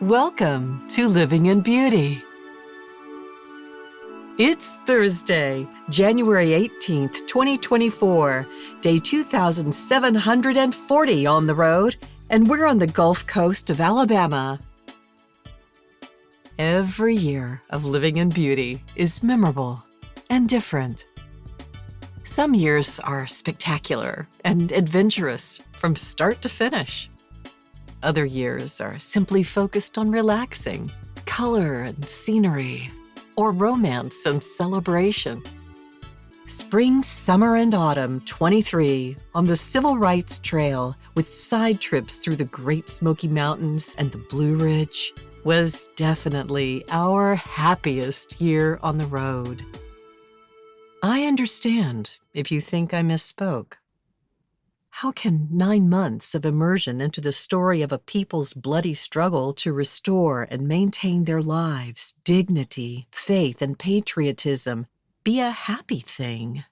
Welcome to Living in Beauty. It's Thursday, January 18th, 2024, day 2740 on the road, and we're on the Gulf Coast of Alabama. Every year of Living in Beauty is memorable and different. Some years are spectacular and adventurous from start to finish. Other years are simply focused on relaxing, color and scenery, or romance and celebration. Spring, summer, and autumn 23 on the Civil Rights Trail with side trips through the Great Smoky Mountains and the Blue Ridge was definitely our happiest year on the road. I understand if you think I misspoke. How can 9 months of immersion into the story of a people's bloody struggle to restore and maintain their lives, dignity, faith, and patriotism be a happy thing?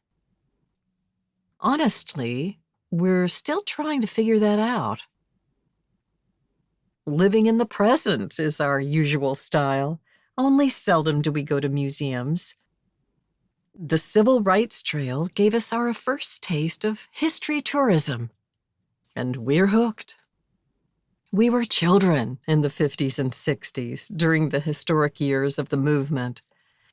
Honestly, we're still trying to figure that out. Living in the present is our usual style. Only seldom do we go to museums. The Civil Rights Trail gave us our first taste of history tourism, and we're hooked. We were children in the 50s and 60s during the historic years of the movement,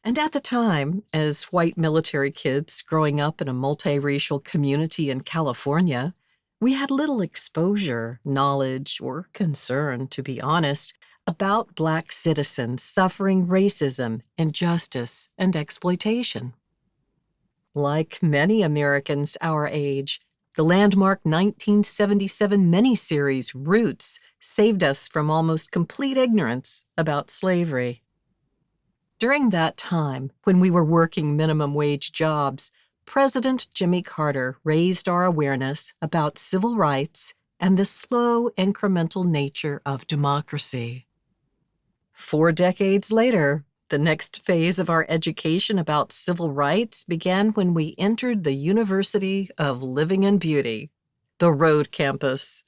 and at the time, as white military kids growing up in a multiracial community in California, we had little exposure, knowledge, or concern, to be honest, about Black citizens suffering racism, injustice, and exploitation. Like many Americans our age, the landmark 1977 miniseries Roots saved us from almost complete ignorance about slavery. During that time, when we were working minimum wage jobs, President Jimmy Carter raised our awareness about civil rights and the slow, incremental nature of democracy. 4 decades later, the next phase of our education about civil rights began when we entered the University of Living in Beauty, the Road Campus.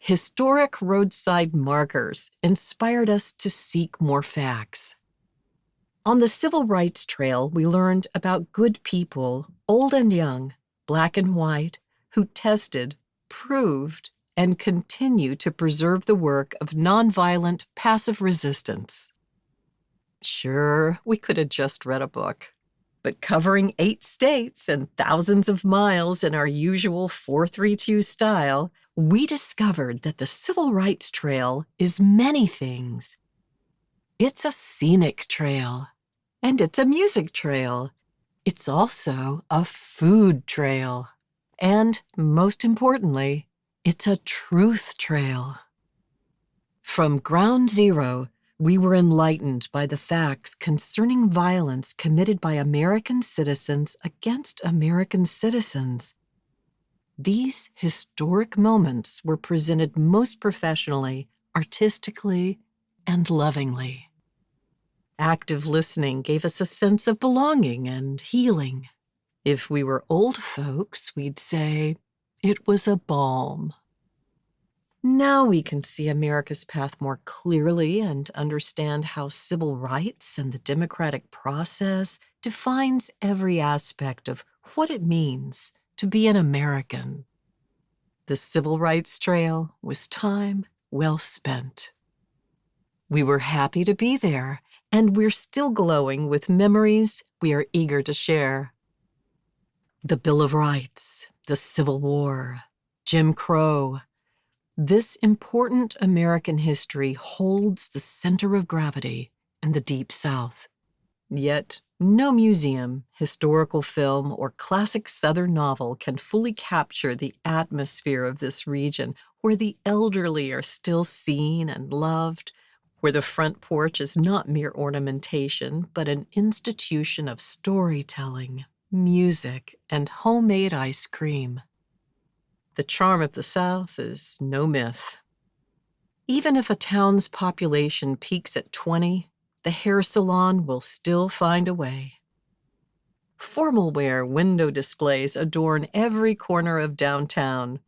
Historic roadside markers inspired us to seek more facts. On the Civil Rights Trail, we learned about good people, old and young, Black and white, who tested, proved, and continue to preserve the work of nonviolent passive resistance. Sure, we could have just read a book, but covering 8 states and thousands of miles in our usual 432 style, we discovered that the Civil Rights Trail is many things. It's a scenic trail, and it's a music trail. It's also a food trail, and most importantly, it's a truth trail. From ground zero, we were enlightened by the facts concerning violence committed by American citizens against American citizens. These historic moments were presented most professionally, artistically, and lovingly. Active listening gave us a sense of belonging and healing. If we were old folks, we'd say it was a balm. Now we can see America's path more clearly and understand how civil rights and the democratic process defines every aspect of what it means to be an American. The Civil Rights Trail was time well spent. We were happy to be there, and we're still glowing with memories we are eager to share. The Bill of Rights, the Civil War, Jim Crow. This important American history holds the center of gravity in the Deep South. Yet, no museum, historical film, or classic Southern novel can fully capture the atmosphere of this region, where the elderly are still seen and loved, where the front porch is not mere ornamentation, but an institution of storytelling, music, and homemade ice cream. The charm of the South is no myth. Even if a town's population peaks at 20, the hair salon will still find a way. Formal wear window displays adorn every corner of downtown.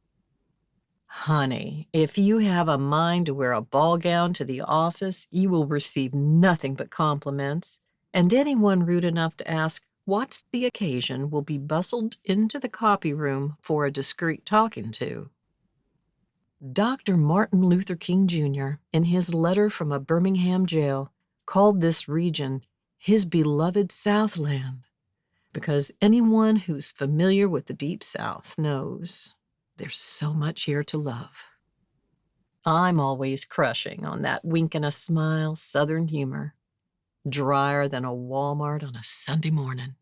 Honey, if you have a mind to wear a ball gown to the office, you will receive nothing but compliments, and anyone rude enough to ask what's the occasion will be bustled into the copy room for a discreet talking to. Dr. Martin Luther King Jr., in his letter from a Birmingham jail, called this region his beloved Southland, because anyone who's familiar with the Deep South knows there's so much here to love. I'm always crushing on that wink and a smile Southern humor, drier than a Walmart on a Sunday morning.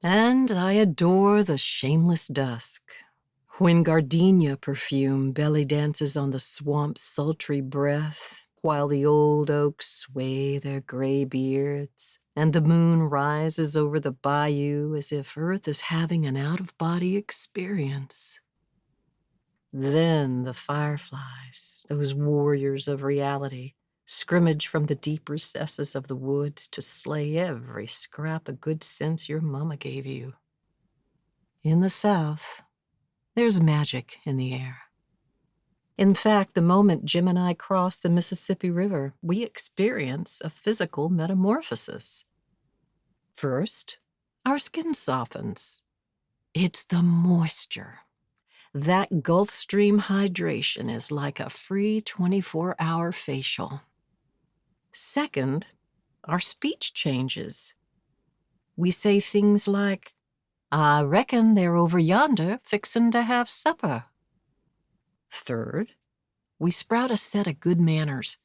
And I adore the shameless dusk, when gardenia perfume belly dances on the swamp's sultry breath, while the old oaks sway their gray beards, and the moon rises over the bayou as if Earth is having an out-of-body experience. Then the fireflies, those warriors of reality, scrimmage from the deep recesses of the woods to slay every scrap of good sense your mama gave you. In the South, there's magic in the air. In fact, the moment Jim and I cross the Mississippi River, we experience a physical metamorphosis. First, our skin softens. It's the moisture. That Gulf Stream hydration is like a free 24-hour facial. Second, our speech changes. We say things like, "I reckon they're over yonder fixin' to have supper." Third, we sprout a set of good manners.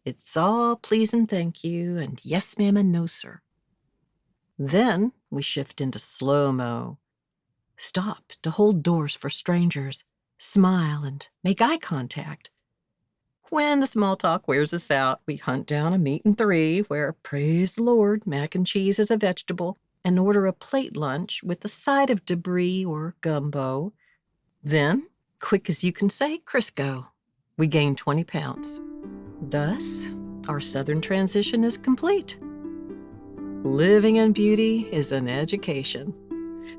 It's all please and thank you, and yes ma'am and no sir. Then we shift into slow-mo. Stop to hold doors for strangers, smile, and make eye contact. When the small talk wears us out, we hunt down a meat and three where, praise the Lord, mac and cheese is a vegetable, and order a plate lunch with a side of debris or gumbo. Then, quick as you can say Crisco, we gain 20 pounds. Thus, our Southern transition is complete. Living in beauty is an education.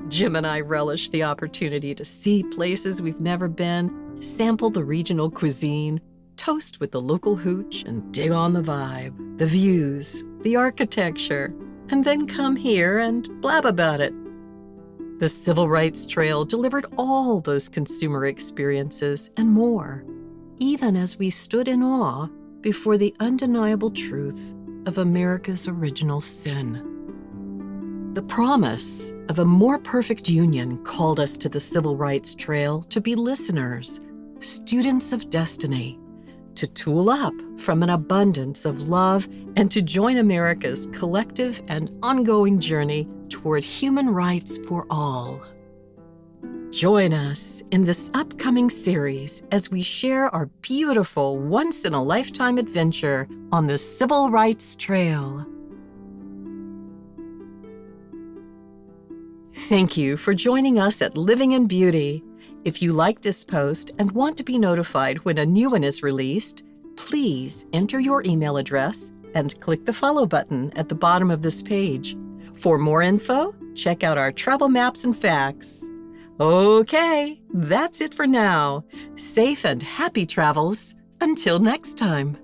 Jim and I relish the opportunity to see places we've never been, sample the regional cuisine, toast with the local hooch, and dig on the vibe, the views, the architecture, and then come here and blab about it. The Civil Rights Trail delivered all those consumer experiences and more, even as we stood in awe before the undeniable truth of America's original sin. The promise of a more perfect union called us to the Civil Rights Trail to be listeners, students of destiny, to tool up from an abundance of love and to join America's collective and ongoing journey toward human rights for all. Join us in this upcoming series as we share our beautiful once-in-a-lifetime adventure on the Civil Rights Trail. Thank you for joining us at Living in Beauty. If you like this post and want to be notified when a new one is released, please enter your email address and click the follow button at the bottom of this page. For more info, check out our travel maps and facts. Okay, that's it for now. Safe and happy travels. Until next time.